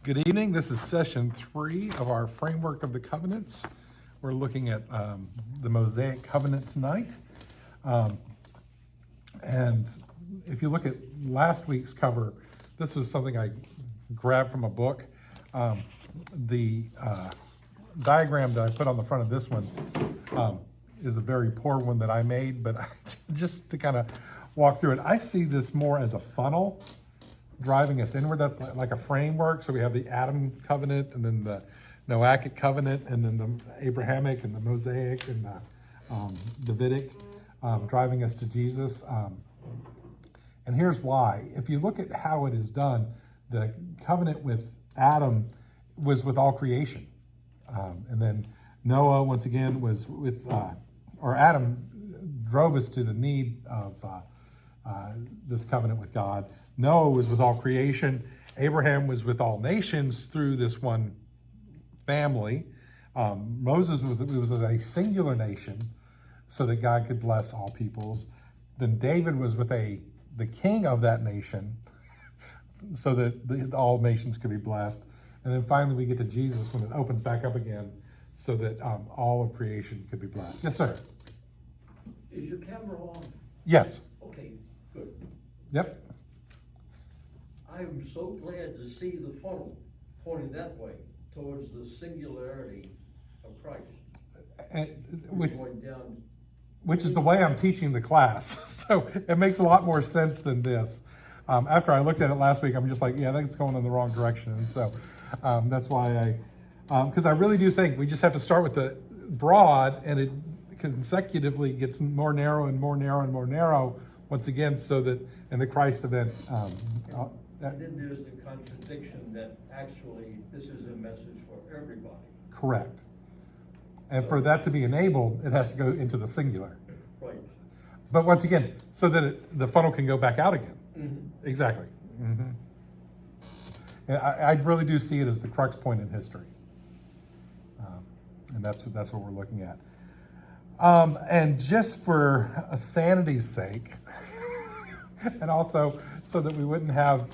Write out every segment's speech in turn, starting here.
Good evening. This is session 3 of our Framework of the Covenants. We're looking at the Mosaic Covenant tonight. And if you look at last week's cover, this was something I grabbed from a book. The diagram that I put on the front of this one is a very poor one that I made, but just to kind of walk through it, I see this more as a funnel driving us inward. That's like a framework. So we have the Adam covenant, and then the Noachic covenant, and then the Abrahamic and the Mosaic and the Davidic, driving us to Jesus. And here's why. If you look at how it is done, the covenant with Adam was with all creation. And then Noah, once again, was with, or Adam drove us to the need of this covenant with God. Noah was with all creation. Abraham was with all nations through this one family. Moses was a singular nation so that God could bless all peoples. Then David was with the king of that nation so that all nations could be blessed. And then finally we get to Jesus when it opens back up again so that all of creation could be blessed. Yes, sir? Is your camera on? Yes. Okay, good. Yep. I'm so glad to see the funnel pointing that way, towards the singularity of Christ. Which Down. Which is the way I'm teaching the class. So it makes a lot more sense than this. After I looked at it last week, I'm just like, yeah, that's going in the wrong direction. And so that's why because I really do think we just have to start with the broad, and it consecutively gets more narrow and more narrow and more narrow once again, so that in the Christ event. And then there's the contradiction that actually this is a message for everybody. Correct. And for that to be enabled, it has to go into the singular. Right. But once again, so that the funnel can go back out again. Mm-hmm. Exactly. Mm-hmm. I really do see it as the crux point in history. And that's what we're looking at. And just for a sanity's sake, and also so that we wouldn't have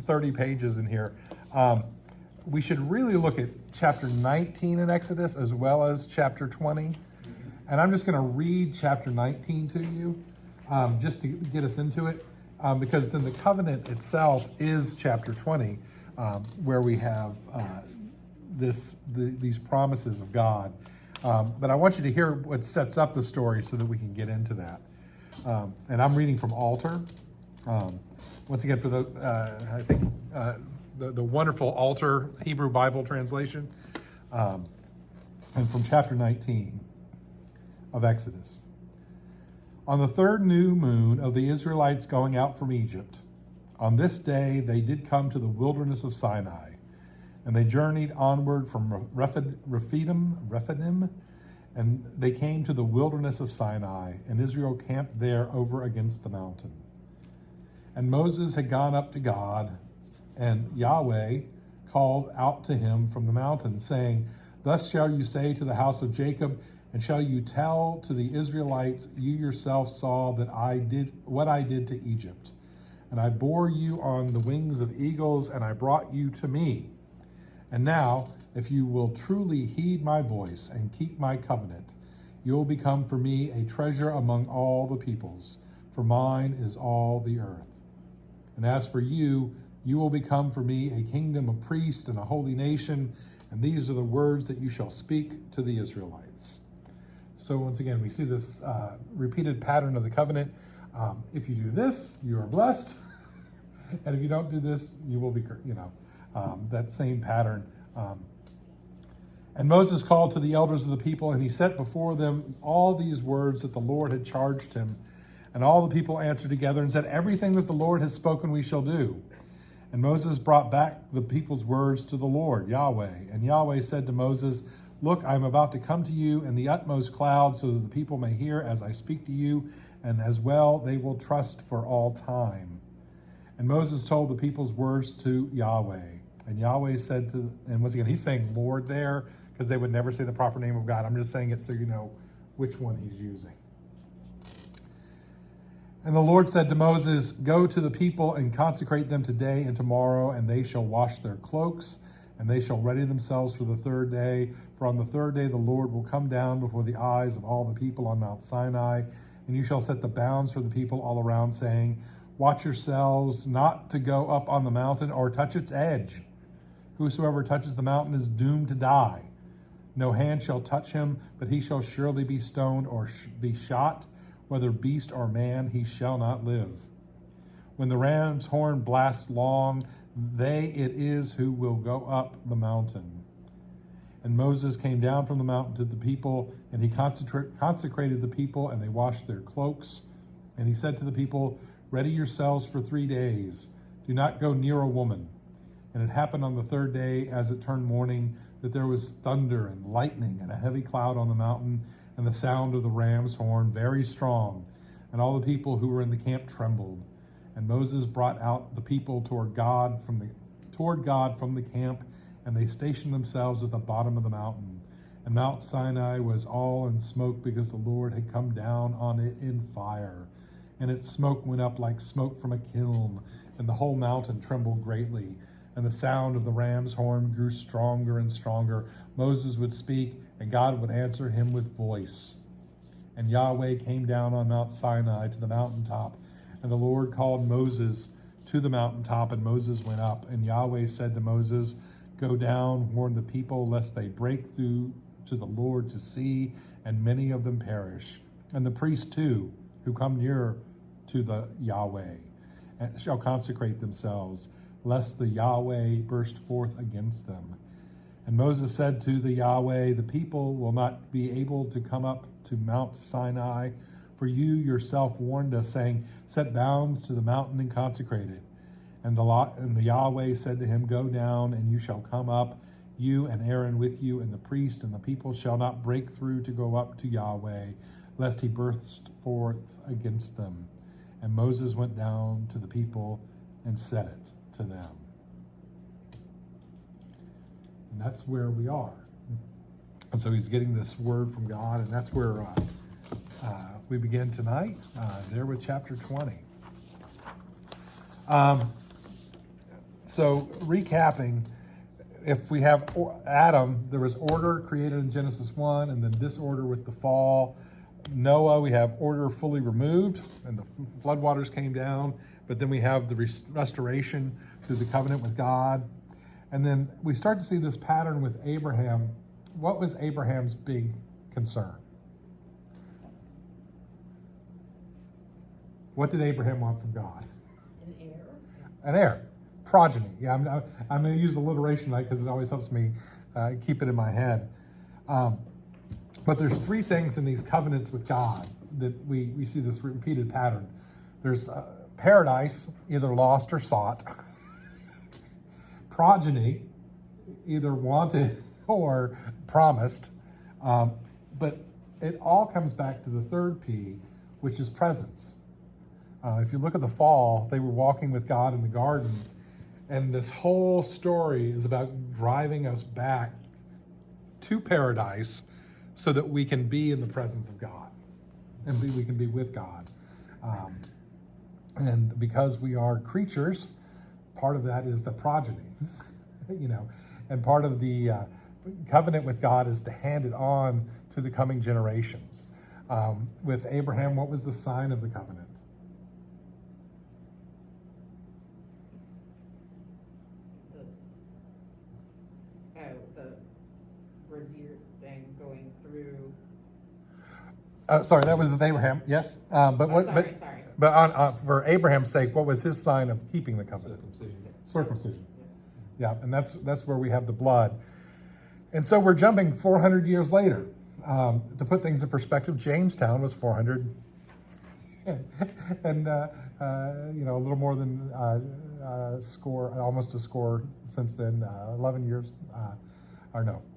30 pages in here, we should really look at chapter 19 in Exodus as well as chapter 20. And I'm just going to read chapter 19 to you just to get us into it, because then the covenant itself is chapter 20, where we have these promises of God. But I want you to hear what sets up the story so that we can get into that. And I'm reading from Altar. Once again, for the wonderful Altar Hebrew Bible translation, and from chapter 19 of Exodus. On the third new moon of the Israelites going out from Egypt, on this day they did come to the wilderness of Sinai, and they journeyed onward from Rephidim, and they came to the wilderness of Sinai, and Israel camped there over against the mountain. And Moses had gone up to God, and Yahweh called out to him from the mountain, saying, "Thus shall you say to the house of Jacob, and shall you tell to the Israelites, you yourself saw that I did what I did to Egypt. And I bore you on the wings of eagles, and I brought you to me. And now, if you will truly heed my voice and keep my covenant, you will become for me a treasure among all the peoples, for mine is all the earth. And as for you, you will become for me a kingdom of priests and a holy nation, and these are the words that you shall speak to the Israelites." So once again, we see this repeated pattern of the covenant. If you do this, you are blessed. And if you don't do this, you will be, that same pattern. And Moses called to the elders of the people, and he set before them all these words that the Lord had charged him. And all the people answered together and said, "Everything that the Lord has spoken we shall do." And Moses brought back the people's words to the Lord, Yahweh. And Yahweh said to Moses, "Look, I am about to come to you in the utmost cloud, so that the people may hear as I speak to you, and as well they will trust for all time." And Moses told the people's words to Yahweh. And Yahweh said and once again, he's saying Lord there, because they would never say the proper name of God. I'm just saying it so you know which one he's using. And the Lord said to Moses, "Go to the people and consecrate them today and tomorrow, and they shall wash their cloaks, and they shall ready themselves for the third day. For on the third day the Lord will come down before the eyes of all the people on Mount Sinai, and you shall set the bounds for the people all around, saying, watch yourselves not to go up on the mountain or touch its edge. Whosoever touches the mountain is doomed to die. No hand shall touch him, but he shall surely be stoned or be shot. Whether beast or man, he shall not live. When the ram's horn blasts long, they it is who will go up the mountain." And Moses came down from the mountain to the people, and he consecrated the people, and they washed their cloaks. And he said to the people, "Ready yourselves for 3 days. Do not go near a woman." And it happened on the third day, as it turned morning, that there was thunder and lightning and a heavy cloud on the mountain, and the sound of the ram's horn very strong. And all the people who were in the camp trembled. And Moses brought out the people toward God from the camp, and they stationed themselves at the bottom of the mountain. And Mount Sinai was all in smoke, because the Lord had come down on it in fire. And its smoke went up like smoke from a kiln, and the whole mountain trembled greatly. And the sound of the ram's horn grew stronger and stronger. Moses would speak, and God would answer him with voice. And Yahweh came down on Mount Sinai to the mountaintop. And the Lord called Moses to the mountaintop, and Moses went up. And Yahweh said to Moses, "Go down, warn the people, lest they break through to the Lord to see, and many of them perish. And the priests too, who come near to the Yahweh, and shall consecrate themselves, lest the Yahweh burst forth against them." And Moses said to the Yahweh, "The people will not be able to come up to Mount Sinai, for you yourself warned us, saying, set bounds to the mountain and consecrate it." And the Yahweh said to him, "Go down, and you shall come up, you and Aaron with you, and the priest, and the people shall not break through to go up to Yahweh, lest he burst forth against them." And Moses went down to the people and said it to them. And that's where we are. And so he's getting this word from God, and that's where we begin tonight, there with chapter 20. So recapping, if we have Adam, there was order created in Genesis 1, and then disorder with the fall. Noah, we have order fully removed, and the floodwaters came down, but then we have the restoration through the covenant with God. And then we start to see this pattern with Abraham. What was Abraham's big concern? What did Abraham want from God? An heir. An heir. Progeny. Yeah, I'm going to use alliteration tonight because it always helps me keep it in my head. But there's 3 things in these covenants with God that we see this repeated pattern. There's paradise, either lost or sought. Progeny, either wanted or promised. But it all comes back to the third P, which is presence. If you look at the fall, they were walking with God in the garden, and this whole story is about driving us back to paradise so that we can be in the presence of God, and we can be with God. And because we are creatures, part of that is the progeny, and part of the covenant with God is to hand it on to the coming generations. With Abraham, what was the sign of the covenant? The brazier thing going through. Sorry, that was with Abraham. Yes, Sorry. But for Abraham's sake, what was his sign of keeping the covenant? Circumcision. Yeah, and that's where we have the blood. And so we're jumping 400 years later. To put things in perspective, Jamestown was 400, and a little more than almost a score since then. 11 years,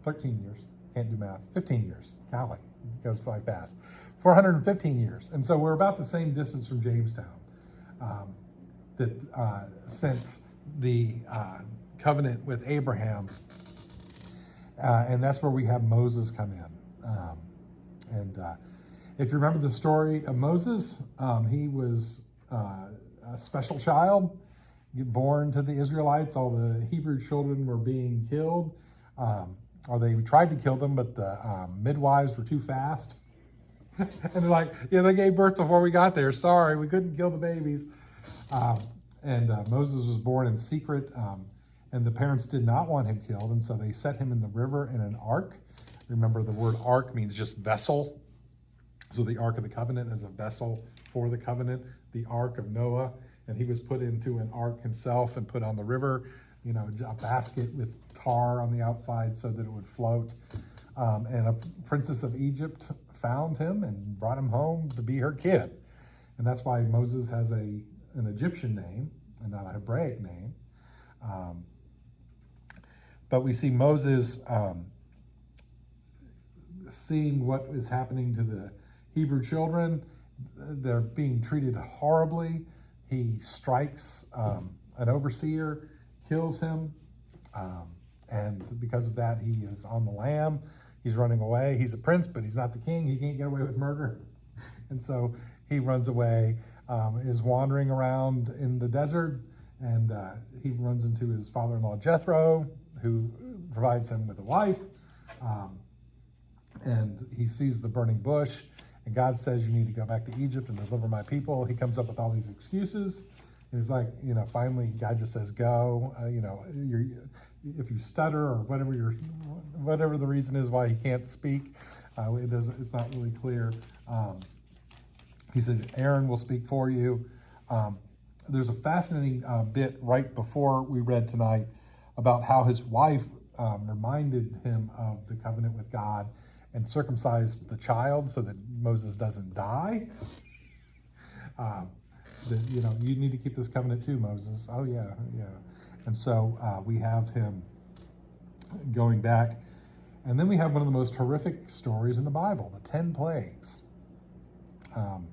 13 years. Can't do math. 15 years. Golly, it goes by fast. 415 years, and so we're about the same distance from Jamestown. Since the covenant with Abraham, and that's where we have Moses come in. If you remember the story of Moses, he was a special child, born to the Israelites. All the Hebrew children were being killed, or they tried to kill them, but the midwives were too fast. And they're like, yeah, they gave birth before we got there. Sorry, we couldn't kill the babies. And Moses was born in secret, and the parents did not want him killed, and so they set him in the river in an ark. Remember, the word ark means just vessel. So the Ark of the Covenant is a vessel for the covenant, the Ark of Noah, and he was put into an ark himself and put on the river, a basket with tar on the outside so that it would float. And a princess of Egypt found him and brought him home to be her kid. And that's why Moses has an Egyptian name and not a Hebraic name. But we see Moses seeing what is happening to the Hebrew children. They're being treated horribly. He strikes an overseer, kills him, and because of that, he is on the lam. He's running away. He's a prince, but he's not the king. He can't get away with murder. And so he runs away, is wandering around in the desert, and he runs into his father-in-law Jethro, who provides him with a wife. And he sees the burning bush, and God says, you need to go back to Egypt and deliver my people. He comes up with all these excuses. And it's like, finally God just says, go. If you stutter or whatever the reason is why he can't speak, it's not really clear. He said, Aaron will speak for you. There's a fascinating bit right before we read tonight about how his wife reminded him of the covenant with God and circumcised the child so that Moses doesn't die. You need to keep this covenant too, Moses. Oh yeah. And so we have him going back. And then we have one of the most horrific stories in the Bible, the 10 plagues. As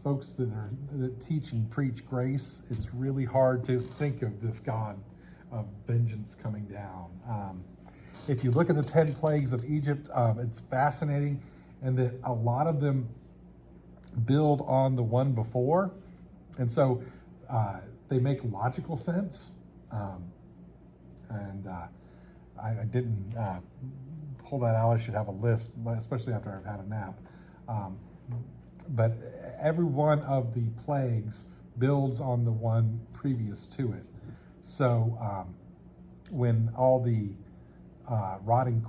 folks that teach and preach grace, it's really hard to think of this God of vengeance coming down. If you look at the 10 plagues of Egypt, it's fascinating, and that a lot of them build on the one before. And so they make logical sense. I didn't pull that out. I should have a list, especially after I've had a nap. But every one of the plagues builds on the one previous to it. So when all the rotting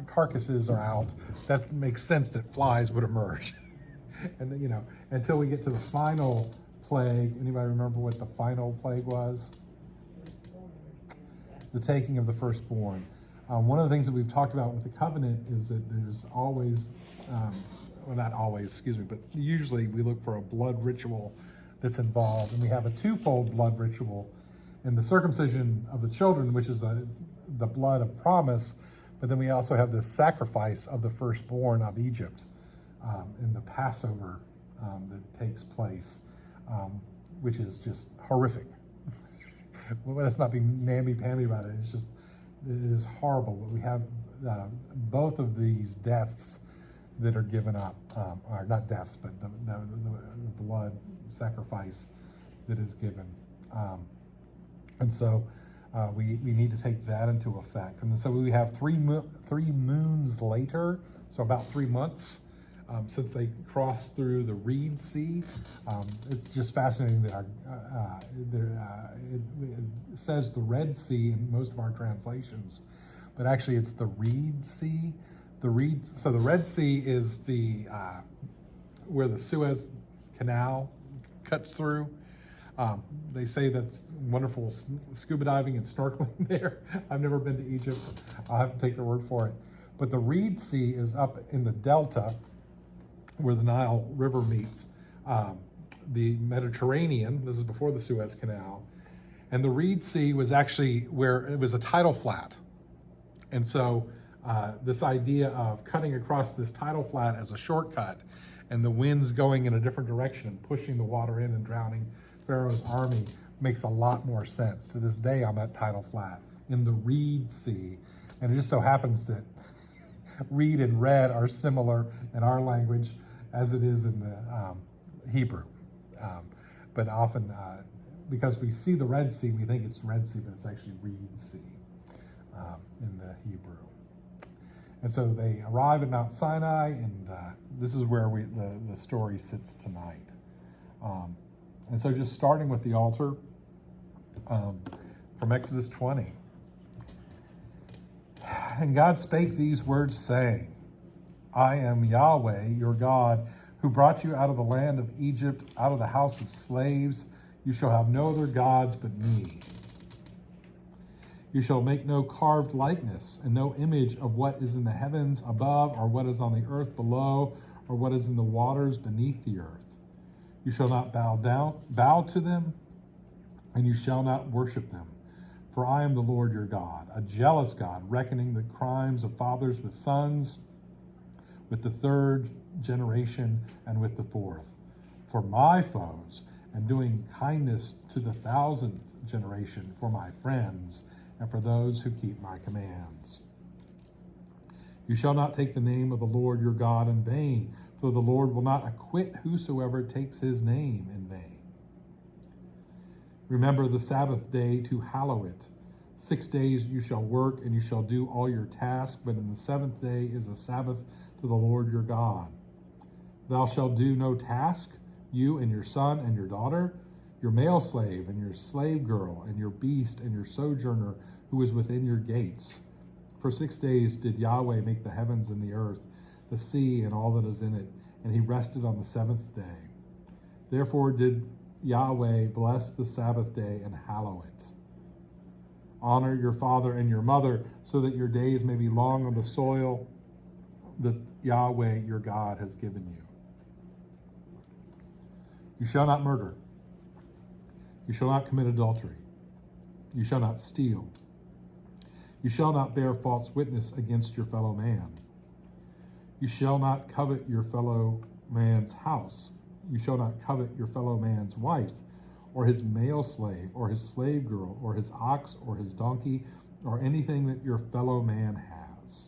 carcasses are out, that makes sense that flies would emerge. And until we get to the final plague. Anybody remember what the final plague was? The taking of the firstborn. One of the things that we've talked about with the covenant is that there's always, well, not always, excuse me, but usually we look for a blood ritual that's involved, and we have a twofold blood ritual in the circumcision of the children, which is the blood of promise, but then we also have the sacrifice of the firstborn of Egypt in the Passover that takes place, which is just horrific. Well, let's not be namby-pamby about it. It is horrible. But we have both of these deaths that are given up, or not deaths, but the blood sacrifice that is given. And so we need to take that into effect. And so we have 3 moons later, so about 3 months, since they crossed through the Reed Sea. It's just fascinating that it says the Red Sea in most of our translations, but actually it's the Reed Sea. So the Red Sea is where the Suez Canal cuts through. They say that's wonderful scuba diving and snorkeling there. I've never been to Egypt. I'll have to take their word for it. But the Reed Sea is up in the delta where the Nile River meets the Mediterranean. This is before the Suez Canal. And the Reed Sea was actually where it was a tidal flat. And so this idea of cutting across this tidal flat as a shortcut and the winds going in a different direction and pushing the water in and drowning Pharaoh's army makes a lot more sense. To this day, I'm at tidal flat in the Reed Sea. And it just so happens that read and read are similar in our language as it is in the Hebrew. But often, because we see the Red Sea, we think it's Red Sea, but it's actually Reed Sea in the Hebrew. And so they arrive at Mount Sinai, and this is where the story sits tonight. And so just starting with the altar from Exodus 20. And God spake these words, saying, I am Yahweh, your God, who brought you out of the land of Egypt, out of the house of slaves. You shall have no other gods but me. You shall make no carved likeness, and no image of what is in the heavens above, or what is on the earth below, or what is in the waters beneath the earth. You shall not bow to them, and you shall not worship them. For I am the Lord your God, a jealous God, reckoning the crimes of fathers with sons, with the third generation and with the fourth, for my foes, and doing kindness to the 1,000th generation for my friends, and for those who keep my commands. You shall not take the name of the Lord your God in vain, for the Lord will not acquit whosoever takes his name in vain. Remember the Sabbath day to hallow it. 6 days you shall work, and you shall do all your task, but in the seventh day is a Sabbath to the Lord your God. Thou shalt do no task, you and your son and your daughter, your male slave and your slave girl, and your beast and your sojourner who is within your gates. For 6 days did Yahweh make the heavens and the earth, the sea and all that is in it, and he rested on the seventh day. Therefore did Yahweh bless the Sabbath day and hallow it. Honor your father and your mother, so that your days may be long on the soil that Yahweh your God has given you. You shall not murder. You shall not commit adultery. You shall not steal. You shall not bear false witness against your fellow man. You shall not covet your fellow man's house. You shall not covet your fellow man's wife, or his male slave, or his slave girl, or his ox, or his donkey, or anything that your fellow man has.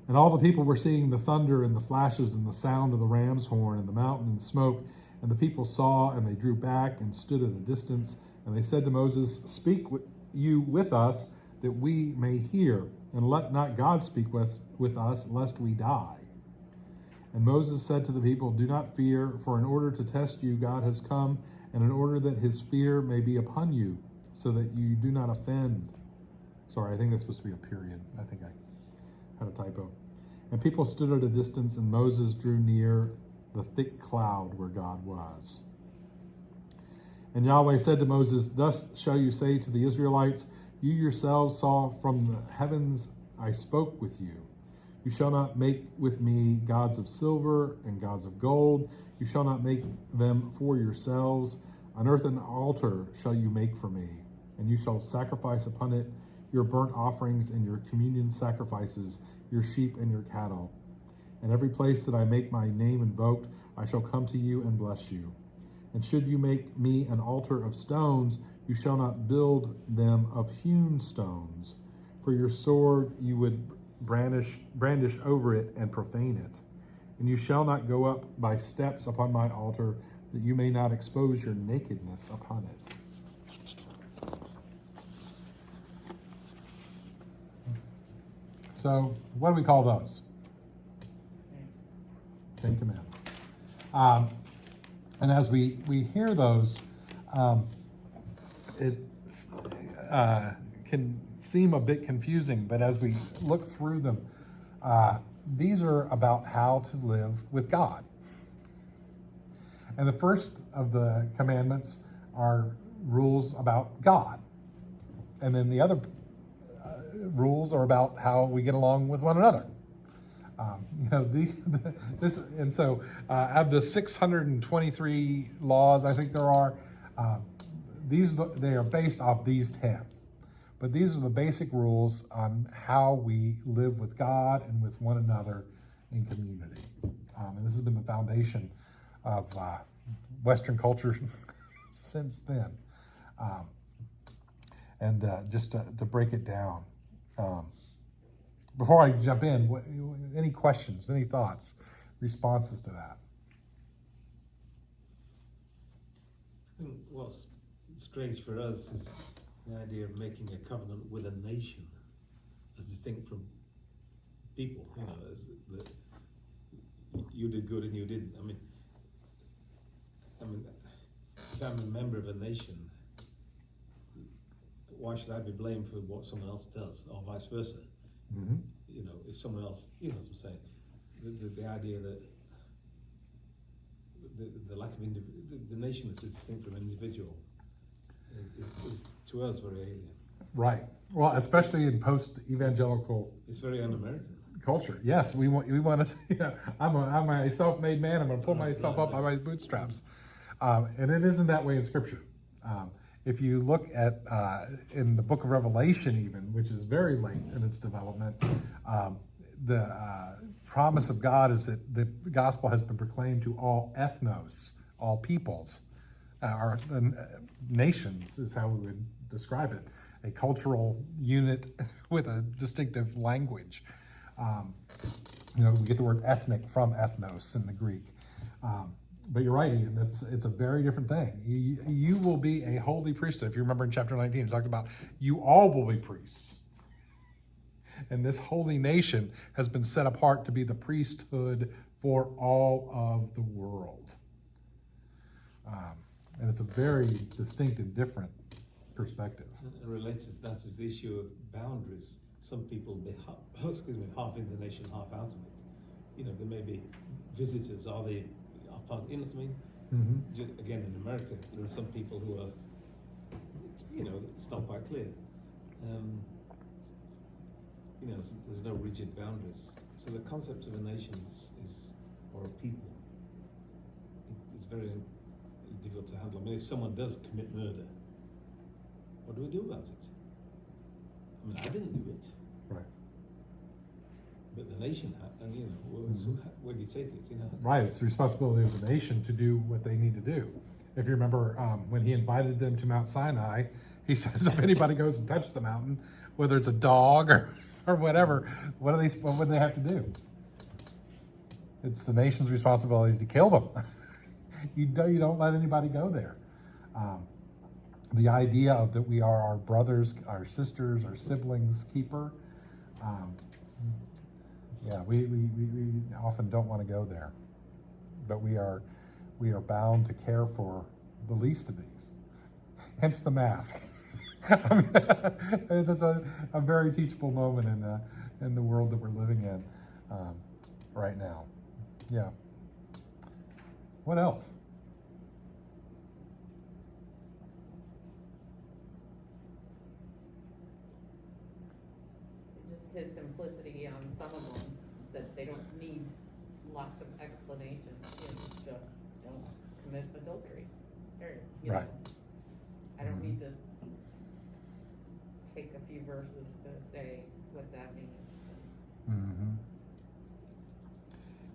And all the people were seeing the thunder and the flashes and the sound of the ram's horn and the mountain and smoke. And the people saw, and they drew back and stood at a distance. And they said to Moses, Speak you with us, that we may hear, and let not God speak with us, lest we die. And Moses said to the people, Do not fear, for in order to test you, God has come, and in order that his fear may be upon you, so that you do not offend. Sorry, I think that's supposed to be a period. I think I had a typo. And people stood at a distance, and Moses drew near the thick cloud where God was. And Yahweh said to Moses, Thus shall you say to the Israelites, You yourselves saw from the heavens I spoke with you. You shall not make with me gods of silver and gods of gold. You shall not make them for yourselves. An earthen altar shall you make for me, and you shall sacrifice upon it your burnt offerings and your communion sacrifices, your sheep and your cattle. And every place that I make my name invoked, I shall come to you and bless you. And should you make me an altar of stones, you shall not build them of hewn stones. For your sword you would brandish over it and profane it. And you shall not go up by steps upon my altar, that you may not expose your nakedness upon it. So, what do we call those? Ten Commandments. And as we hear those, it can seem a bit confusing, but as we look through them, these are about how to live with God. And the first of the commandments are rules about God. And then the other rules are about how we get along with one another. Of the 623 laws, I think there are, they are based off these 10. But these are the basic rules on how we live with God and with one another in community. And this has been the foundation of Western culture since then. Just to break it down. Before I jump in, any questions, any thoughts, responses to that? What's strange for us is the idea of making a covenant with a nation as distinct from people, as you did good and you didn't. I mean, if I'm a member of a nation, why should I be blamed for what someone else does, or vice versa? Mm-hmm. If someone else, what I'm saying, the idea that the lack of the nation that's distinct from an individual is to us very alien. Right. Well, especially in post-evangelical It's very un-American. culture. Yes, we want to. I'm a self-made man. I'm going to pull myself up by my bootstraps, and it isn't that way in Scripture. If you look at in the Book of Revelation, even, which is very late in its development, the promise of God is that the gospel has been proclaimed to all ethnos, all peoples, or nations is how we would describe it, a cultural unit with a distinctive language. We get the word ethnic from ethnos in the Greek. But you're right, Ian, it's a very different thing. You will be a holy priesthood. If you remember in chapter 19, it talked about you all will be priests. And this holy nation has been set apart to be the priesthood for all of the world. And it's a very distinct and different perspective. And related to that is the issue of boundaries. Some people be half in the nation, half out of it. There may be visitors, are they half in, what I mean? Mm-hmm. Again, in America, there are some people who are, it's not quite clear. There's no rigid boundaries. So the concept of a nation or a people is very difficult to handle. I mean, if someone does commit murder, what do we do about it? I mean, I didn't do it. Right. But the nation had, and where do you take it? Right, it's the responsibility of the nation to do what they need to do. If you remember, when he invited them to Mount Sinai, he says if anybody goes and touches the mountain, whether it's a dog or whatever, what would they have to do? It's the nation's responsibility to kill them. You don't let anybody go there. The idea of that we are our brothers, our sisters, our siblings' keeper. We often don't want to go there, but we are bound to care for the least of these. Hence the mask. That's a very teachable moment in the world that we're living in right now. Yeah. What else? Just his simplicity on some of them, that they don't need lots of explanation. It's just don't commit adultery. Period. Right. I don't need to take a few verses to say what that means. Mm-hmm.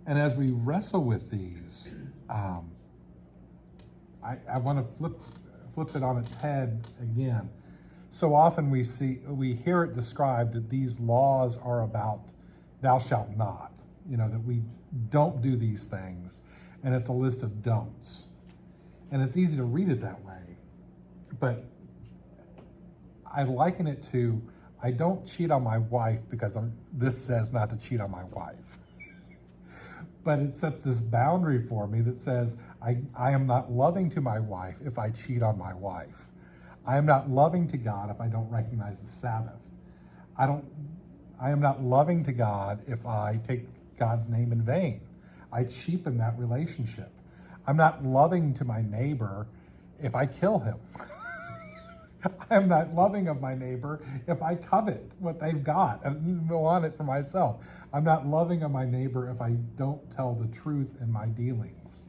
And as we wrestle with these, I want to flip it on its head again. So often we hear it described that these laws are about thou shalt not, that we don't do these things, and it's a list of don'ts. And it's easy to read it that way, but I liken it to, I don't cheat on my wife because this says not to cheat on my wife. But it sets this boundary for me that says, I am not loving to my wife if I cheat on my wife. I am not loving to God if I don't recognize the Sabbath. I am not loving to God if I take God's name in vain. I cheapen that relationship. I'm not loving to my neighbor if I kill him. I am not loving of my neighbor if I covet what they've got and want it for myself. I'm not loving of my neighbor if I don't tell the truth in my dealings.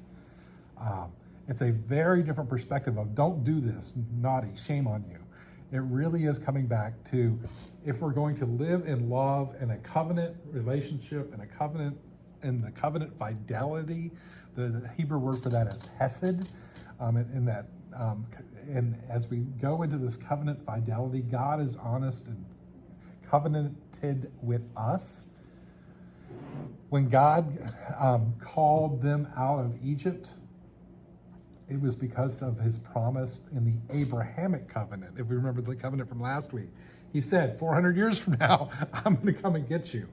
It's a very different perspective of don't do this, naughty, shame on you. It really is coming back to, if we're going to live in love and a covenant relationship and the covenant fidelity, the Hebrew word for that is hesed, and as we go into this covenant fidelity, God is honest and covenanted with us. When God called them out of Egypt, it was because of his promise in the Abrahamic covenant. If we remember the covenant from last week, he said, 400 years from now, I'm going to come and get you.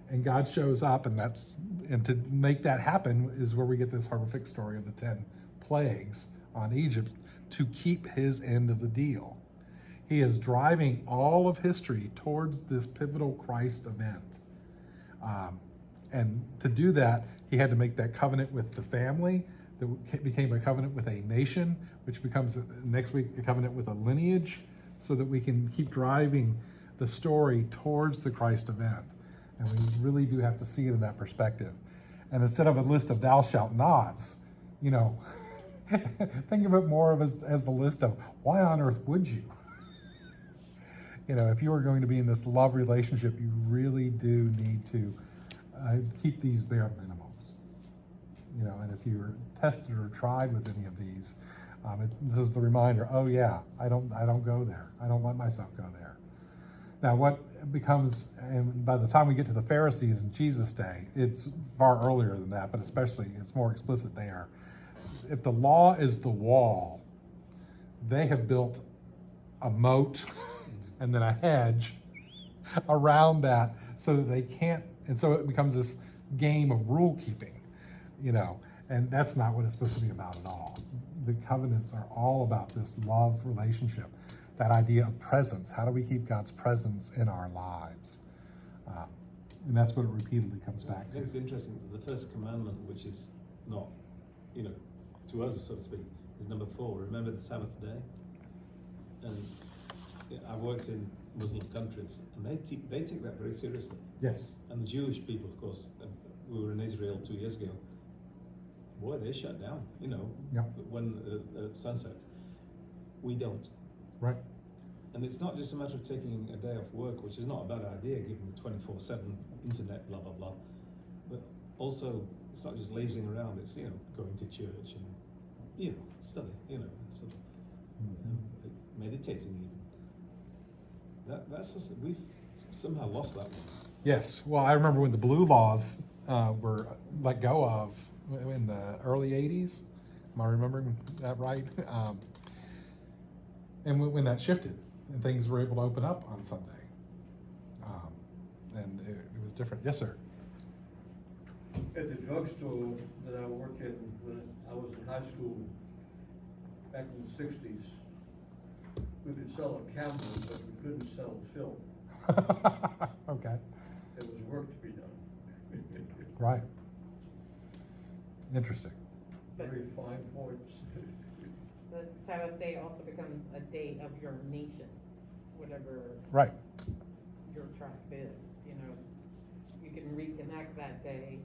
And God shows up, and to make that happen is where we get this horrific story of the 10 plagues on Egypt to keep his end of the deal. He is driving all of history towards this pivotal Christ event. And to do that, he had to make that covenant with the family, that became a covenant with a nation, which becomes next week a covenant with a lineage, so that we can keep driving the story towards the Christ event. And we really do have to see it in that perspective. And instead of a list of thou shalt nots, think of it more of as the list of why on earth would you? If you are going to be in this love relationship, you really do need to keep these bare minimums. And if you're tested or tried with any of these, this is the reminder, oh yeah, I don't go there. I don't let myself go there. Now what becomes, and by the time we get to the Pharisees in Jesus' day, it's far earlier than that, but especially it's more explicit there. If the law is the wall, they have built a moat and then a hedge around that so that they can't, and so it becomes this game of rule keeping, and that's not what it's supposed to be about at all. The covenants are all about this love relationship, that idea of presence. How do we keep God's presence in our lives? And that's what it repeatedly comes back I to. think it's interesting that the first commandment, which is not, to us, so to speak, is number 4. Remember the Sabbath day? And I've worked in Muslim countries, and they take that very seriously. Yes. And the Jewish people, of course, we were in Israel 2 years ago. Boy, they shut down, Yep. when sunset. We don't. Right. And it's not just a matter of taking a day off work, which is not a bad idea given the 24/7 internet, blah, blah, blah. But also, it's not just lazing around, it's, going to church and, study, sort of, meditating even. That's just, we've somehow lost that one. Yes. Well, I remember when the blue laws were let go of in the early 80s. Am I remembering that right? And when that shifted and things were able to open up on Sunday. And it was different. Yes, sir. At the drugstore that I worked in when I was in high school back in the 60s, we could sell a camera, but we couldn't sell film. Okay. There was work to be done. Right. Interesting. Very fine points. The Sabbath day also becomes a day of your nation, whatever Right. your tribe is, You can reconnect that day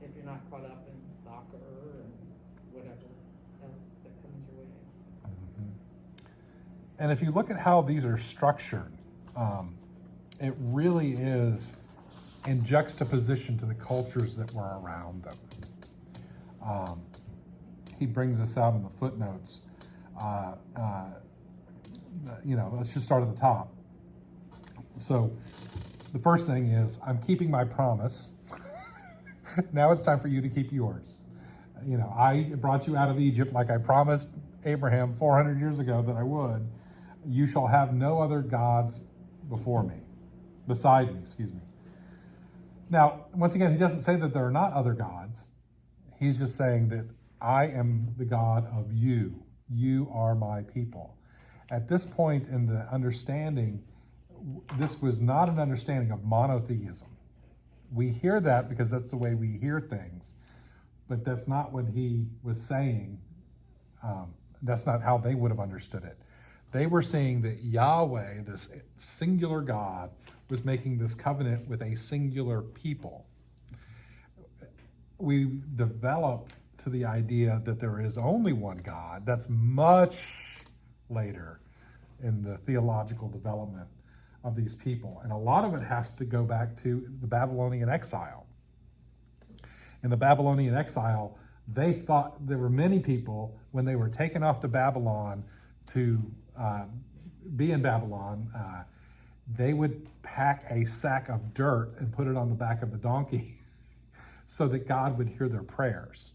if you're not caught up in soccer and whatever else that comes your way. Mm-hmm. And if you look at how these are structured, it really is in juxtaposition to the cultures that were around them. He brings us out in the footnotes. Let's just start at the top. So the first thing is, I'm keeping my promise. Now it's time for you to keep yours. I brought you out of Egypt like I promised Abraham 400 years ago that I would. You shall have no other gods beside me, excuse me. Now, once again, he doesn't say that there are not other gods. He's just saying that I am the God of you. You are my people. At this point in the understanding, this was not an understanding of monotheism. We hear that because that's the way we hear things, but that's not what he was saying. That's not how they would have understood it. They were saying that Yahweh, this singular God, was making this covenant with a singular people. We develop to the idea that there is only one God. That's much later in the theological development of these people. And a lot of it has to go back to the Babylonian exile. In the Babylonian exile, they thought there were many people, when they were taken off to Babylon to be in Babylon, they would pack a sack of dirt and put it on the back of the donkey so that God would hear their prayers.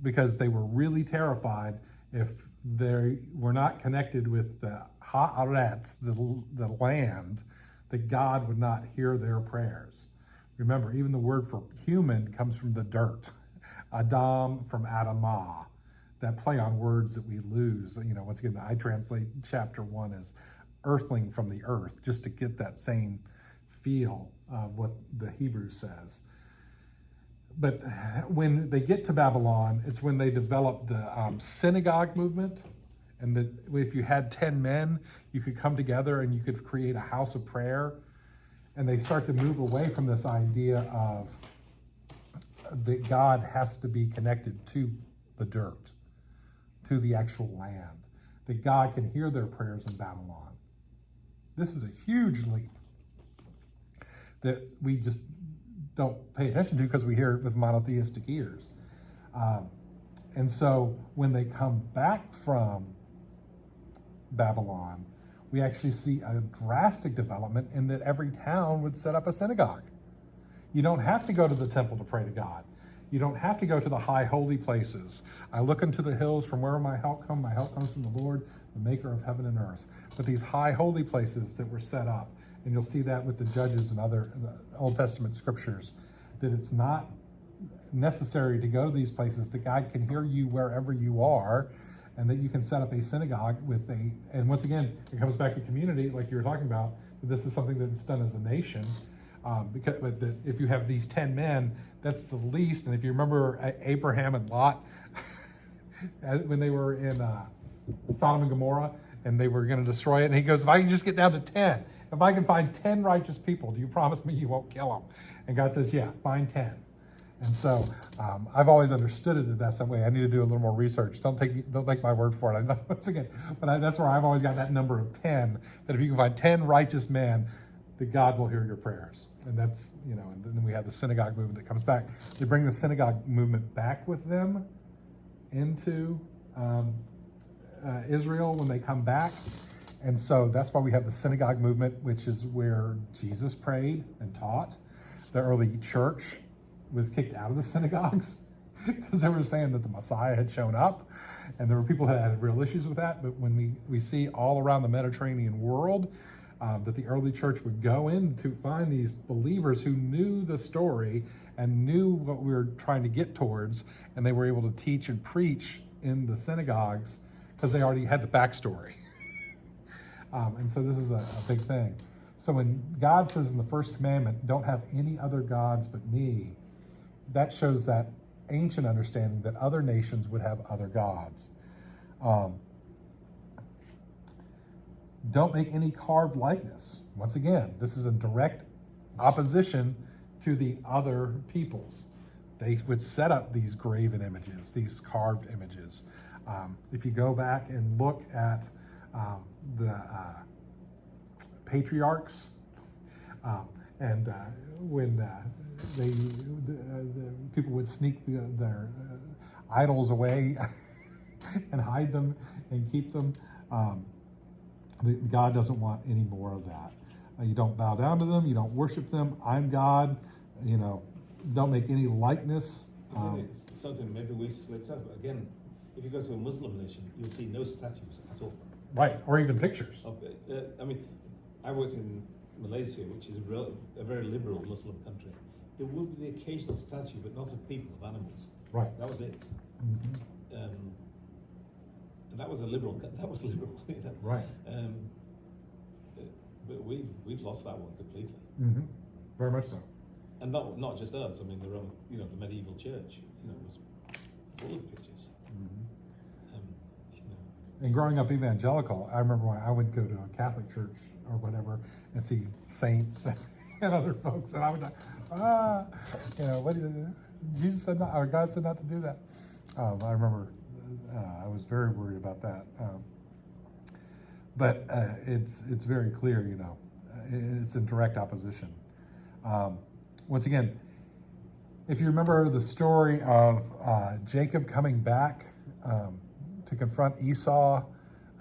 Because they were really terrified if they were not connected with the haaretz, the land, that God would not hear their prayers. Remember, even the word for human comes from the dirt. Adam from Adamah. That play on words that we lose. Once again, I translate chapter 1 as earthling from the earth, just to get that same feel of what the Hebrew says. But when they get to Babylon, it's when they develop the Synagogue Movement. And that if you had 10 men, you could come together and you could create a house of prayer. And they start to move away from this idea of that God has to be connected to the dirt, to the actual land, that God can hear their prayers in Babylon. This is a huge leap that we just don't pay attention to because we hear it with monotheistic ears. And so when they come back from Babylon, we actually see a drastic development in that every town would set up a synagogue. You don't have to go to the temple to pray to God. You don't have to go to the high holy places. I look into the hills, from where my help comes. My help comes from the Lord, the maker of heaven and earth. But these high holy places that were set up, and you'll see that with the Judges and other Old Testament scriptures, that it's not necessary to go to these places, that God can hear you wherever you are, and that you can set up a synagogue with and once again, it comes back to community, like you were talking about. This is something that's done as a nation. But if you have these 10 men, that's the least. And if you remember Abraham and Lot, when they were in Sodom and Gomorrah, and they were going to destroy it, and he goes, if I can just get down to 10, if I can find 10 righteous people, do you promise me you won't kill them? And God says, yeah, find 10. And so I've always understood it that that's the way. I need to do a little more research. Don't take my word for it. Once again, but that's where I've always got that number of 10, that if you can find 10 righteous men, that God will hear your prayers. And that's, and then we have the synagogue movement that comes back. They bring the synagogue movement back with them into Israel when they come back. And so that's why we have the synagogue movement, which is where Jesus prayed and taught. The early church was kicked out of the synagogues because they were saying that the Messiah had shown up, and there were people who had real issues with that. But when we see all around the Mediterranean world that the early church would go in to find these believers who knew the story and knew what we were trying to get towards, and they were able to teach and preach in the synagogues because they already had the backstory. And so this is a big thing. So when God says in the first commandment, don't have any other gods but me, that shows that ancient understanding that other nations would have other gods. Don't make any carved likeness. Once again, this is in direct opposition to the other peoples. They would set up these graven images, these carved images. If you go back and look at the patriarchs, and when the people would sneak their idols away and hide them and keep them, God doesn't want any more of that. You don't bow down to them. You don't worship them. I'm God. Don't make any likeness. It's something maybe we slipped up. Again, if you go to a Muslim nation, you'll see no statues at all. Right, or even pictures. I worked in Malaysia, which is a very liberal Muslim country. There would be the occasional statue, but not of people, of animals. Right. That was it. Mm-hmm. And that was liberal. Right. But we've lost that one completely. Mm-hmm. Very much so. And not just us. I mean, the medieval church, was full of pictures. Mm-hmm. And growing up evangelical, I remember when I would go to a Catholic church or whatever and see saints and other folks, and I would what Jesus said not, or God said not to do that. I remember I was very worried about that. But it's very clear, it's in direct opposition. Once again, if you remember the story of Jacob coming back to confront Esau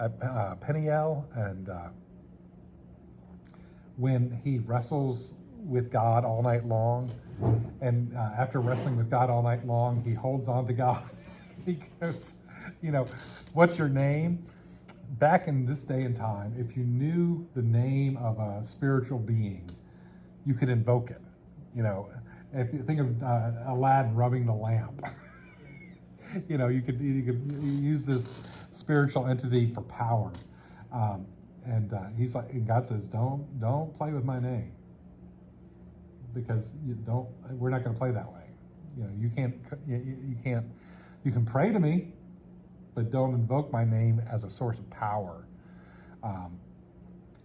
at Peniel, and when he wrestles with God all night long. And after wrestling with God all night long, he holds on to God. He goes, what's your name? Back in this day and time, if you knew the name of a spiritual being, you could invoke it. If you think of Aladdin rubbing the lamp, you could use this spiritual entity for power. And he's like, and God says, don't play with my name, because we're not going to play that way. You can pray to me, but don't invoke my name as a source of power.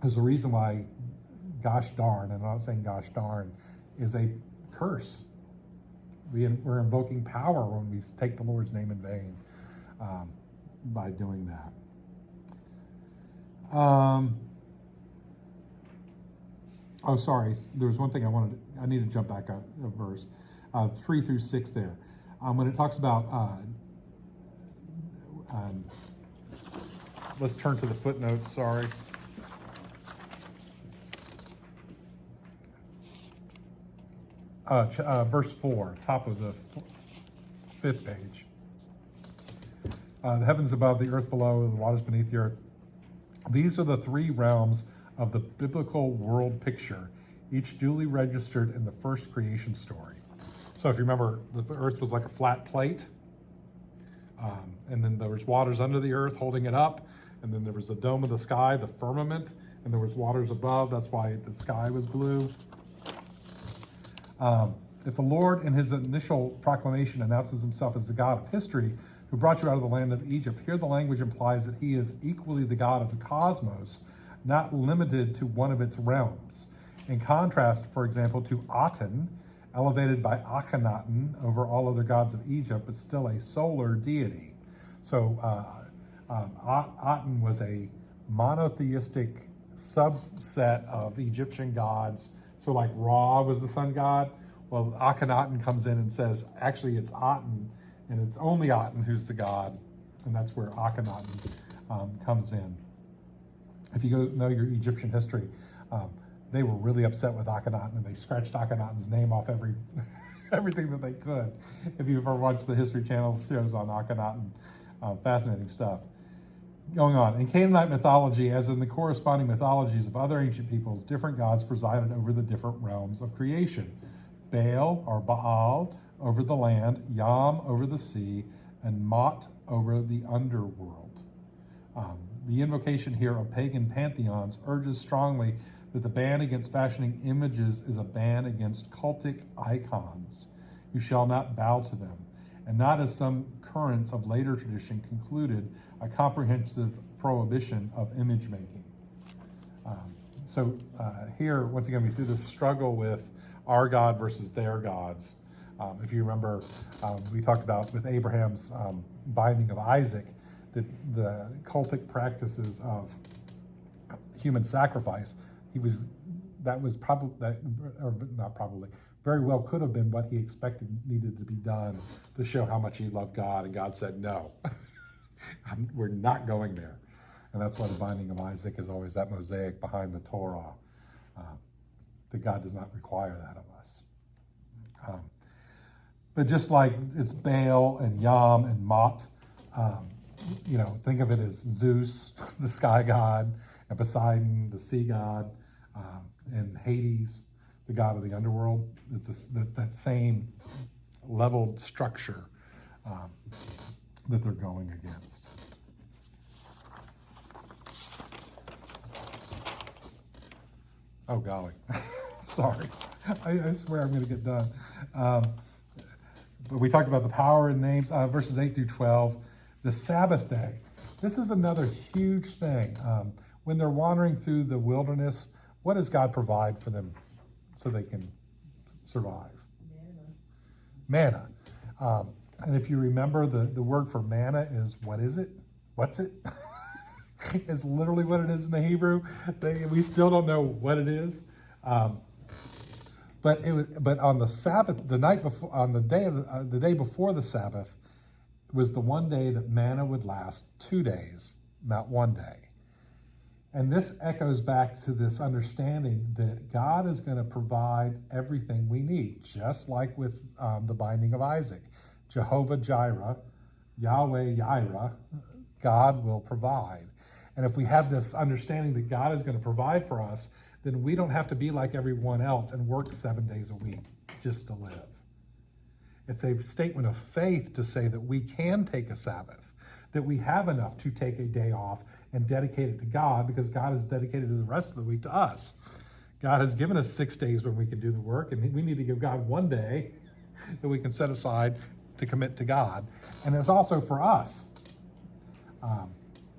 There's a reason why gosh darn, and I'm not saying gosh darn, is a curse. We're invoking power when we take the Lord's name in vain by doing that. Sorry. There was one thing I need to jump back a verse, 3 through 6 there. When it talks about, let's turn to the footnotes, sorry. Verse 4, top of the 5th page. The heavens above, the earth below, the waters beneath the earth. These are the 3 realms of the biblical world picture, each duly registered in the first creation story. So if you remember, the earth was like a flat plate, and then there was waters under the earth holding it up, and then there was the dome of the sky, the firmament, and there was waters above. That's why the sky was blue. If the Lord in his initial proclamation announces himself as the God of history who brought you out of the land of Egypt, here the language implies that he is equally the God of the cosmos, not limited to one of its realms. In contrast, for example, to Aten, elevated by Akhenaten over all other gods of Egypt, but still a solar deity. So Aten was a monotheistic subset of Egyptian gods. So like Ra was the sun god. Well, Akhenaten comes in and says, actually it's Aten, and it's only Aten who's the god, and that's where Akhenaten comes in. If you know your Egyptian history, they were really upset with Akhenaten, and they scratched Akhenaten's name off everything that they could. If you've ever watched the History Channel shows on Akhenaten, fascinating stuff. Going on, in Canaanite mythology, as in the corresponding mythologies of other ancient peoples, different gods presided over the different realms of creation. Baal, or Baal, over the land, Yam over the sea, and Mot over the underworld. The invocation here of pagan pantheons urges strongly that the ban against fashioning images is a ban against cultic icons. You shall not bow to them, and not as some currents of later tradition concluded, a comprehensive prohibition of image making. Here, once again, we see this struggle with our God versus their gods. If you remember, we talked about with Abraham's binding of Isaac, the cultic practices of human sacrifice. Very well could have been what he expected needed to be done to show how much he loved God, and God said no. We're not going there. And that's why the binding of Isaac is always that mosaic behind the Torah, that God does not require that of us. But just like it's Baal and Yam and Mot, think of it as Zeus, the sky god, and Poseidon, the sea god, and Hades, the god of the underworld. It's that same leveled structure that they're going against. Oh, golly. Sorry. I swear I'm going to get done. But we talked about the power in names, verses 8 through 12. The Sabbath day. This is another huge thing. When they're wandering through the wilderness, what does God provide for them so they can survive? Manna. And if you remember, the word for manna is, what is it? What's it? It's literally what it is in the Hebrew. We still don't know what it is. But on the Sabbath, the night before, on the day before the Sabbath, was the one day that manna would last 2 days, not 1 day. And this echoes back to this understanding that God is going to provide everything we need, just like with the binding of Isaac. Jehovah Jireh, Yahweh Yireh, God will provide. And if we have this understanding that God is going to provide for us, then we don't have to be like everyone else and work 7 days a week just to live. It's a statement of faith to say that we can take a Sabbath, that we have enough to take a day off and dedicate it to God, because God has dedicated the rest of the week to us. God has given us 6 days when we can do the work, and we need to give God 1 day that we can set aside to commit to God. And it's also for us.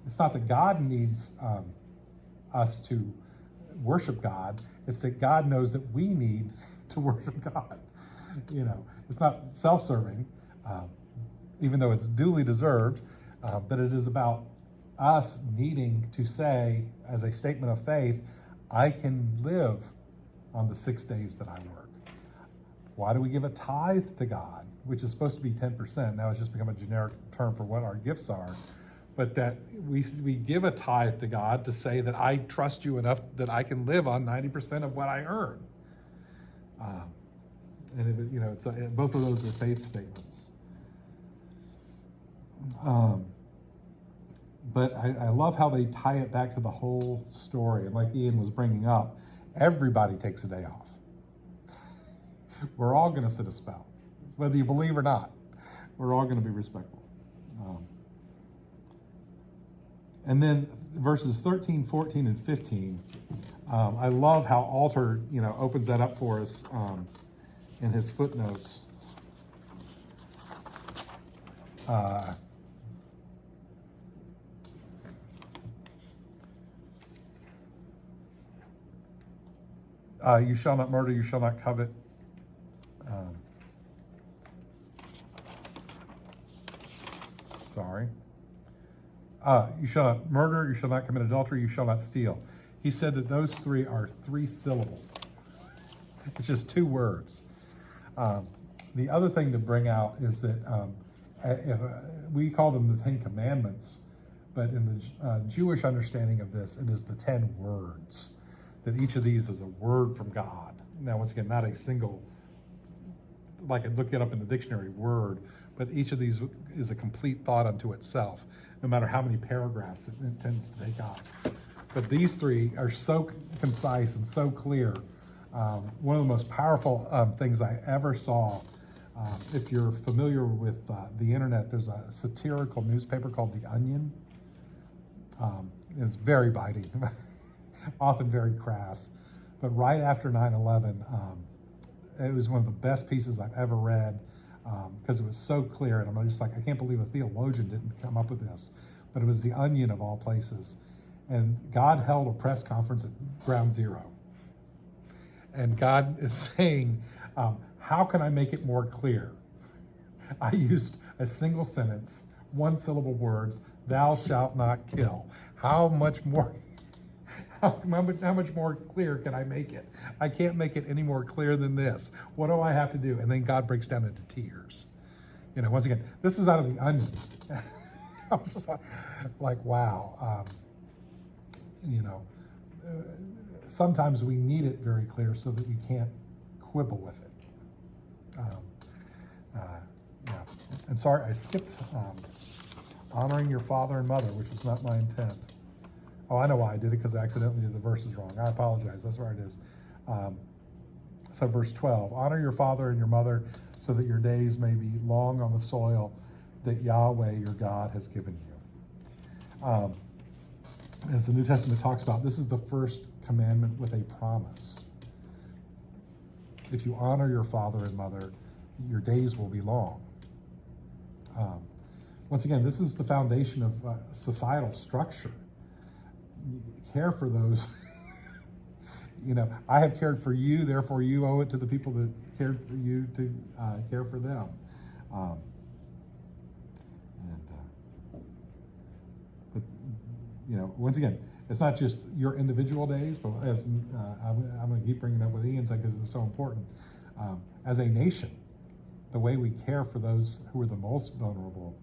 It's not that God needs us to worship God. It's that God knows that we need to worship God. You know, it's not self-serving, even though it's duly deserved, but it is about us needing to say, as a statement of faith, I can live on the 6 days that I work. Why do we give a tithe to God, which is supposed to be 10%? Now it's just become a generic term for what our gifts are. But that we give a tithe to God to say that I trust you enough that I can live on 90% of what I earn. It's both of those are faith statements. But I love how they tie it back to the whole story. And like Ian was bringing up, everybody takes a day off. We're all going to sit a spell, whether you believe or not. We're all going to be respectful. And then verses 13, 14, and 15, I love how Alter, opens that up for us in his footnotes. You shall not murder, you shall not covet. You shall not murder, you shall not commit adultery, you shall not steal. He said that those 3 are 3 syllables. It's just 2 words. The other thing to bring out is that we call them the 10 Commandments, but in the Jewish understanding of this, it is the 10 words. That each of these is a word from God. Now, once again, not a single, like I'd look it up in the dictionary, word, but each of these is a complete thought unto itself, no matter how many paragraphs it intends to take on. But these 3 are so concise and so clear. One of the most powerful things I ever saw, if you're familiar with the internet, there's a satirical newspaper called The Onion. It's very biting. Often very crass, but right after 9/11, it was one of the best pieces I've ever read, because it was so clear, and I'm just like, I can't believe a theologian didn't come up with this, but it was The Onion of all places, and God held a press conference at Ground Zero, and God is saying, how can I make it more clear? I used a single sentence, 1 syllable words, thou shalt not kill. How much more clear can I make it? I can't make it any more clear than this. What do I have to do? And then God breaks down into tears. Once again, this was out of The Onion. I was just like wow. Sometimes we need it very clear so that we can't quibble with it. And sorry, I skipped honoring your father and mother, which was not my intent. Oh, I know why I did it, because I accidentally did the verses wrong. I apologize. That's where it is. So verse 12, honor your father and your mother so that your days may be long on the soil that Yahweh your God has given you. As the New Testament talks about, this is the first commandment with a promise. If you honor your father and mother, your days will be long. Once again, this is the foundation of societal structure. Care for those. I have cared for you, therefore you owe it to the people that cared for you to care for them. But once again, it's not just your individual days, but as I'm going to keep bringing it up with Ian's because it was so important. As a nation, the way we care for those who are the most vulnerable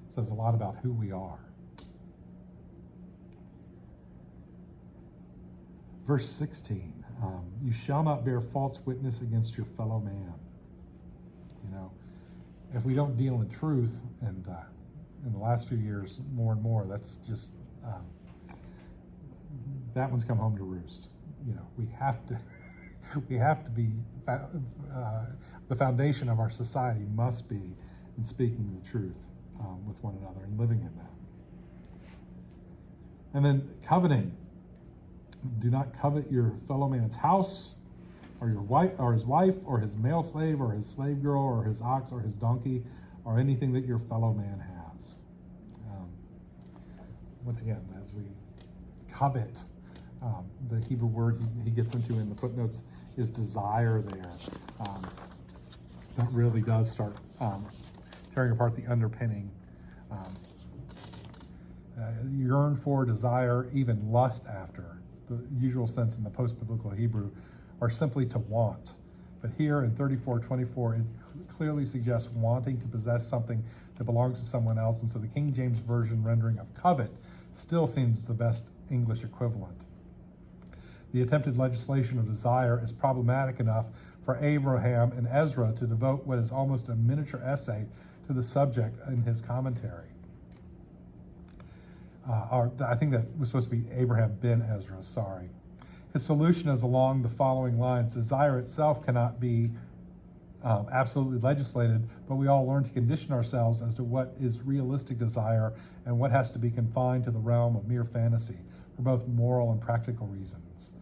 says a lot about who we are. Verse 16, you shall not bear false witness against your fellow man. You know, if we don't deal in truth, and in the last few years, more and more, that's just, that one's come home to roost. You know, we have to be, the foundation of our society must be in speaking the truth with one another and living in that. And then coveting. Do not covet your fellow man's house, or your wife, or his wife, or his male slave, or his slave girl, or his ox, or his donkey, or anything that your fellow man has. Once again, as we covet, the Hebrew word he gets into in the footnotes is desire there. That really does start tearing apart the underpinning. Yearn for, desire, even lust after. The usual sense in the post-biblical Hebrew are simply to want. But here in 34:24, it clearly suggests wanting to possess something that belongs to someone else. And so the King James Version rendering of covet still seems the best English equivalent. The attempted legislation of desire is problematic enough for Abraham and Ezra to devote what is almost a miniature essay to the subject in his commentary. I think that was supposed to be Abraham ben Ezra, sorry. His solution is along the following lines. Desire itself cannot be absolutely legislated, but we all learn to condition ourselves as to what is realistic desire and what has to be confined to the realm of mere fantasy for both moral and practical reasons.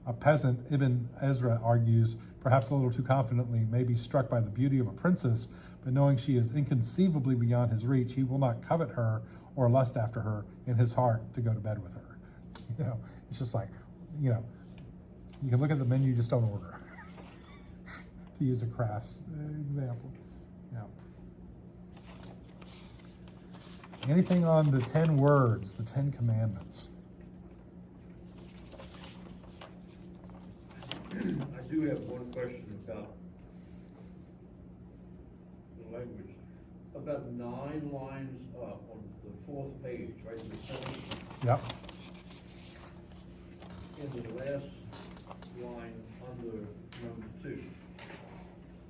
A peasant, Ibn Ezra argues, perhaps a little too confidently, may be struck by the beauty of a princess, but knowing she is inconceivably beyond his reach, he will not covet her or lust after her in his heart to go to bed with her. You know, it's just like, you know, you can look at the menu, just don't order. To use a crass example. Yeah. Anything on the 10 words, the 10 commandments? I do have one question about the language. About 9 lines up on the 4th page, right in the center. Yep. In the last line under number 2.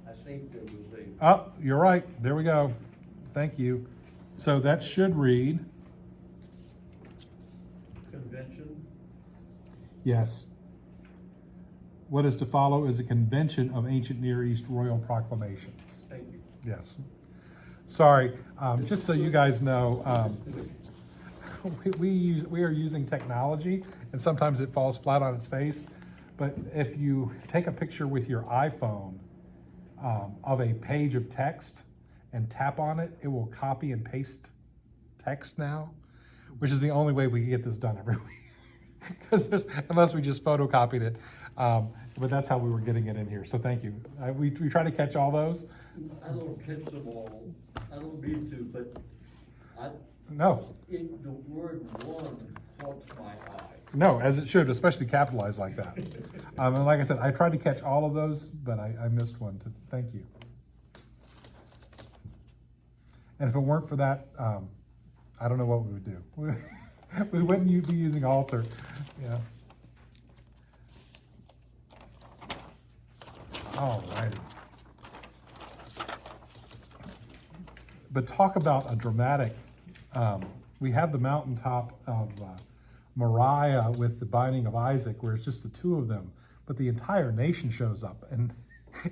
I think there was a. Oh, you're right. There we go. Thank you. So that should read. Convention. Yes. What is to follow is a convention of ancient Near East royal proclamations. Thank you. Yes. Sorry, just so you guys know, we are using technology, and sometimes it falls flat on its face. But if you take a picture with your iPhone of a page of text and tap on it, it will copy and paste text now, which is the only way we can get this done every week. Because unless we just photocopied it, but that's how we were getting it in here. So thank you. We try to catch all those. I don't catch them all. I don't mean to, but No. the word one caught my eye. No, as it should, especially capitalized like that. And like I said, I tried to catch all of those, but I missed one. Thank you. And if it weren't for that, I don't know what we would do. We wouldn't be using altar. Yeah. All righty. But talk about a dramatic, we have the mountaintop of Moriah with the binding of Isaac, where it's just the two of them, but the entire nation shows up. And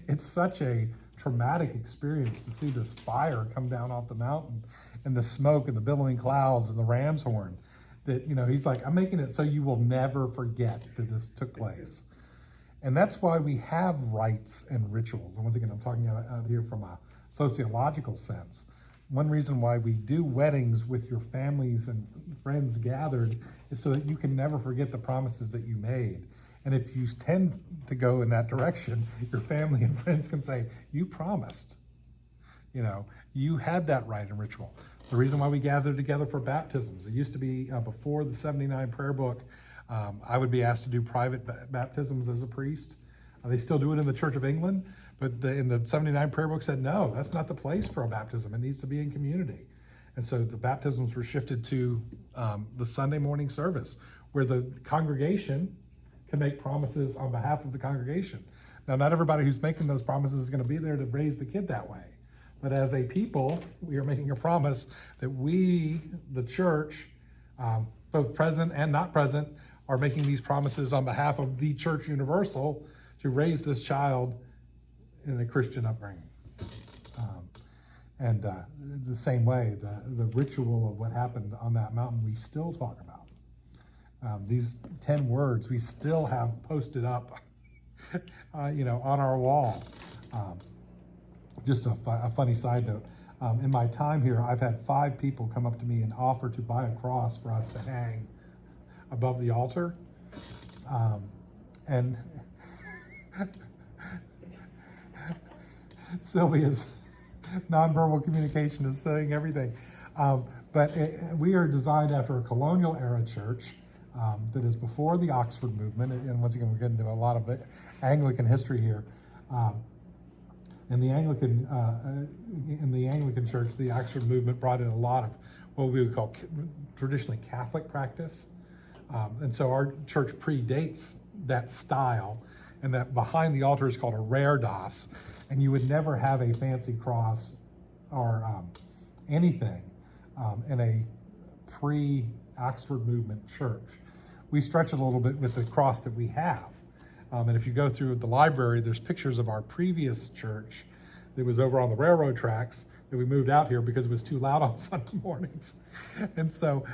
it's such a traumatic experience to see this fire come down off the mountain and the smoke and the billowing clouds and the ram's horn, that, you know, he's like, I'm making it so you will never forget that this took place. And that's why we have rites and rituals. And once again, I'm talking out here from a sociological sense. One reason why we do weddings with your families and friends gathered is so that you can never forget the promises that you made. And if you tend to go in that direction, your family and friends can say, you promised. You know, you had that rite and ritual. The reason why we gather together for baptisms, it used to be before the 79 prayer book, I would be asked to do private baptisms as a priest. They still do it in the Church of England, but in the 79 prayer book said, no, that's not the place for a baptism. It needs to be in community. And so the baptisms were shifted to the Sunday morning service, where the congregation can make promises on behalf of the congregation. Now, not everybody who's making those promises is going to be there to raise the kid that way. But as a people, we are making a promise that we, the church, both present and not present, are making these promises on behalf of the church universal to raise this child in a Christian upbringing. And the same way, the ritual of what happened on that mountain, we still talk about. These 10 words we still have posted up, on our wall. Just a funny side note. In my time here, I've had 5 people come up to me and offer to buy a cross for us to hang above the altar. And Sylvia's nonverbal communication is saying everything. But we are designed after a colonial era church that is before the Oxford movement. And once again, we're getting into a lot of Anglican history here. In the Anglican Church, the Oxford movement brought in a lot of what we would call traditionally Catholic practice. And so our church predates that style, and that behind the altar is called a reredos, and you would never have a fancy cross or anything in a pre-Oxford movement church. We stretch it a little bit with the cross that we have. And if you go through the library, there's pictures of our previous church that was over on the railroad tracks that we moved out here because it was too loud on Sunday mornings. And so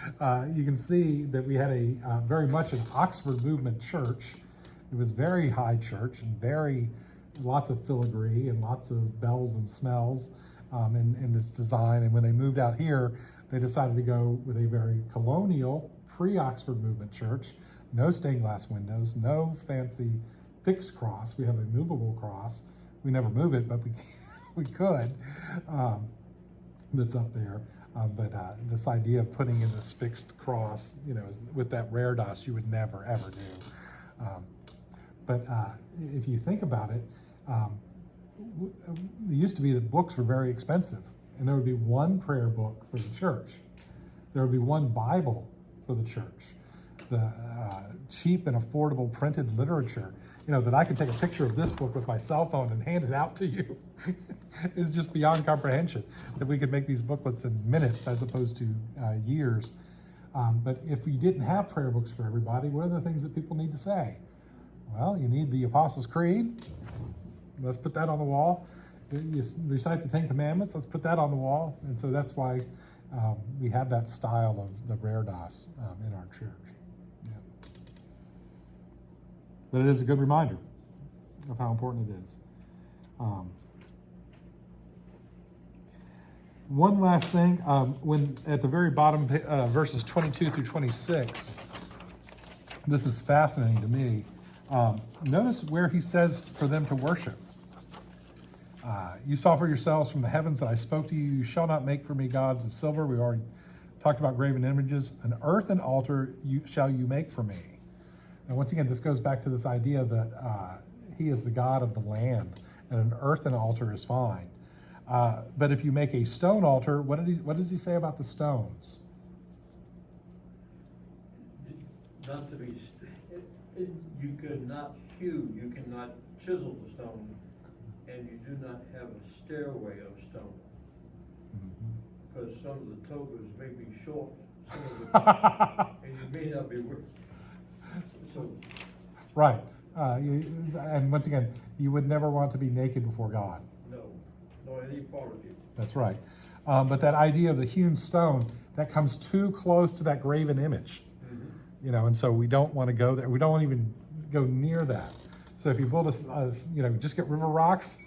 you can see that we had a very much an Oxford movement church. It was very high church and lots of filigree and lots of bells and smells in its design. And when they moved out here, they decided to go with a very colonial pre-Oxford movement church. No stained glass windows, no fancy fixed cross. We have a movable cross. We never move it, but we could. That's up there. But this idea of putting in this fixed cross, with that reredos, you would never, ever do. But if you think about it, it used to be that books were very expensive, and there would be one prayer book for the church. There would be one Bible for the church. The cheap and affordable printed literature, that I could take a picture of this book with my cell phone and hand it out to you is just beyond comprehension, that we could make these booklets in minutes as opposed to years. But if you didn't have prayer books for everybody, what are the things that people need to say? Well, you need the Apostles' Creed. Let's put that on the wall. You recite the 10 Commandments. Let's put that on the wall. And so that's why we have that style of the reredos in our church. Yeah. But it is a good reminder of how important it is. One last thing, when at the very bottom, verses 22 through 26, this is fascinating to me. Notice where he says for them to worship. You saw for yourselves from the heavens that I spoke to you. You shall not make for me gods of silver. We already talked about graven images. An earthen altar shall you make for me. And once again, this goes back to this idea that he is the God of the land, and an earthen altar is fine. But if you make a stone altar, what does he say about the stones? Not to be, you cannot you cannot chisel the stone, and you do not have a stairway of stone. Because some of the togas may be short, some of and you may not be worth. So, right. And once again, you would never want to be naked before God. No, any part of you. That's right. But that idea of the hewn stone, that comes too close to that graven image. Mm-hmm. And so we don't want to go there. We don't want to even go near that. So if you build just get river rocks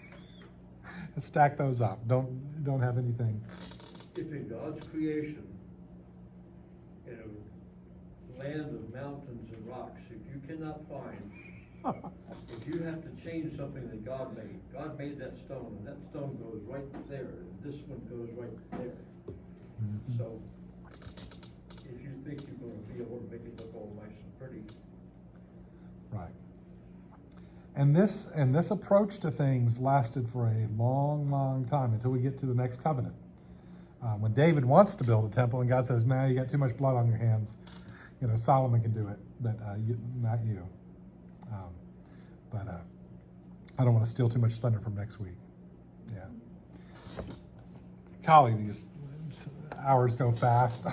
and stack those up. Don't have anything. If in God's creation, in a land of mountains and rocks, if you cannot find, if you have to change something that God made that stone, and that stone goes right there, and this one goes right there. Mm-hmm. So, if you think you're going to be able to make it look all nice and pretty. Right. And this approach to things lasted for a long, long time until we get to the next covenant. When David wants to build a temple and God says, "Nah, you got too much blood on your hands. Solomon can do it, but not you." But I don't want to steal too much thunder from next week. Yeah. Golly, these hours go fast.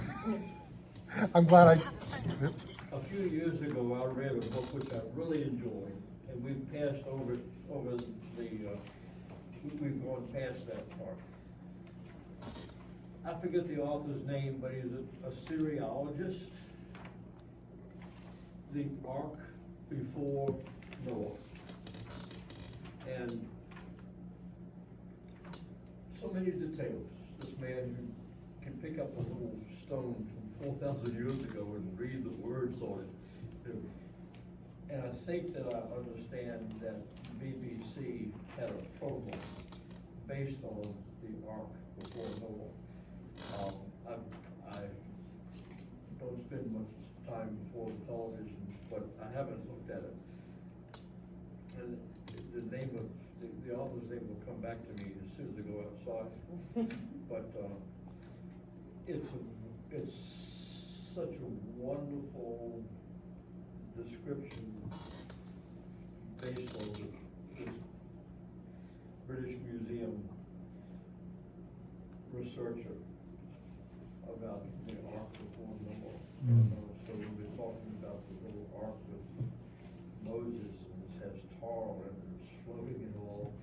I'm glad A few years ago, I read a book which I really enjoyed, and we've passed over the, we've gone past that part. I forget the author's name, but he's a Assyriologist. The Ark Before Noah. And so many details. This man who can pick up a little stone from 4,000 years ago and read the words on it. And I think that I understand that BBC had a program based on the Ark Before Noah. I don't spend much time before the television, but I haven't looked at it. And the name of, the author's name will come back to me as soon as I go outside. But it's such a wonderful description based on this British Museum researcher about the Ark Before Noah. So we've been talking about the little ark with Moses, and it has tar and it's floating and all.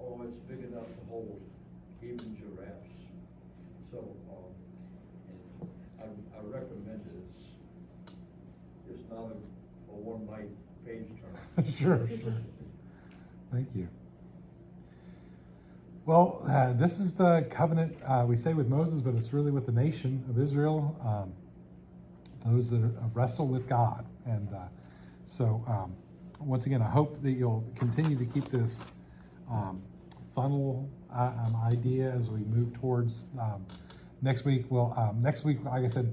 Oh, it's big enough to hold even giraffes. So I recommend it. It's not a one night page turn. Sure. Thank you. Well, this is the covenant we say with Moses, but it's really with the nation of Israel, those that wrestle with God. And so, once again, I hope that you'll continue to keep this funnel idea as we move towards next week. Well, next week, like I said,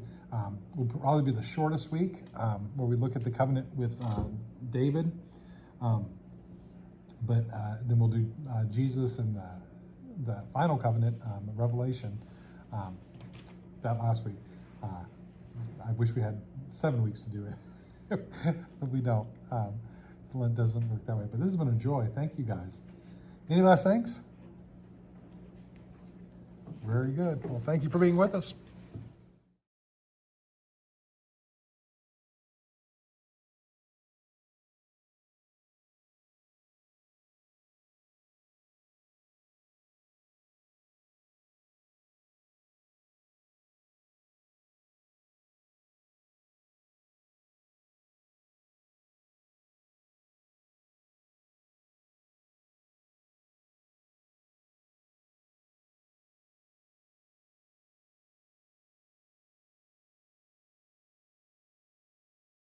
will probably be the shortest week where we look at the covenant with David. But then we'll do Jesus and the final covenant, Revelation, that last week. I wish we had 7 weeks to do it, but we don't. Lent doesn't work that way. But this has been a joy. Thank you, guys. Any last thanks? Very good. Well, thank you for being with us.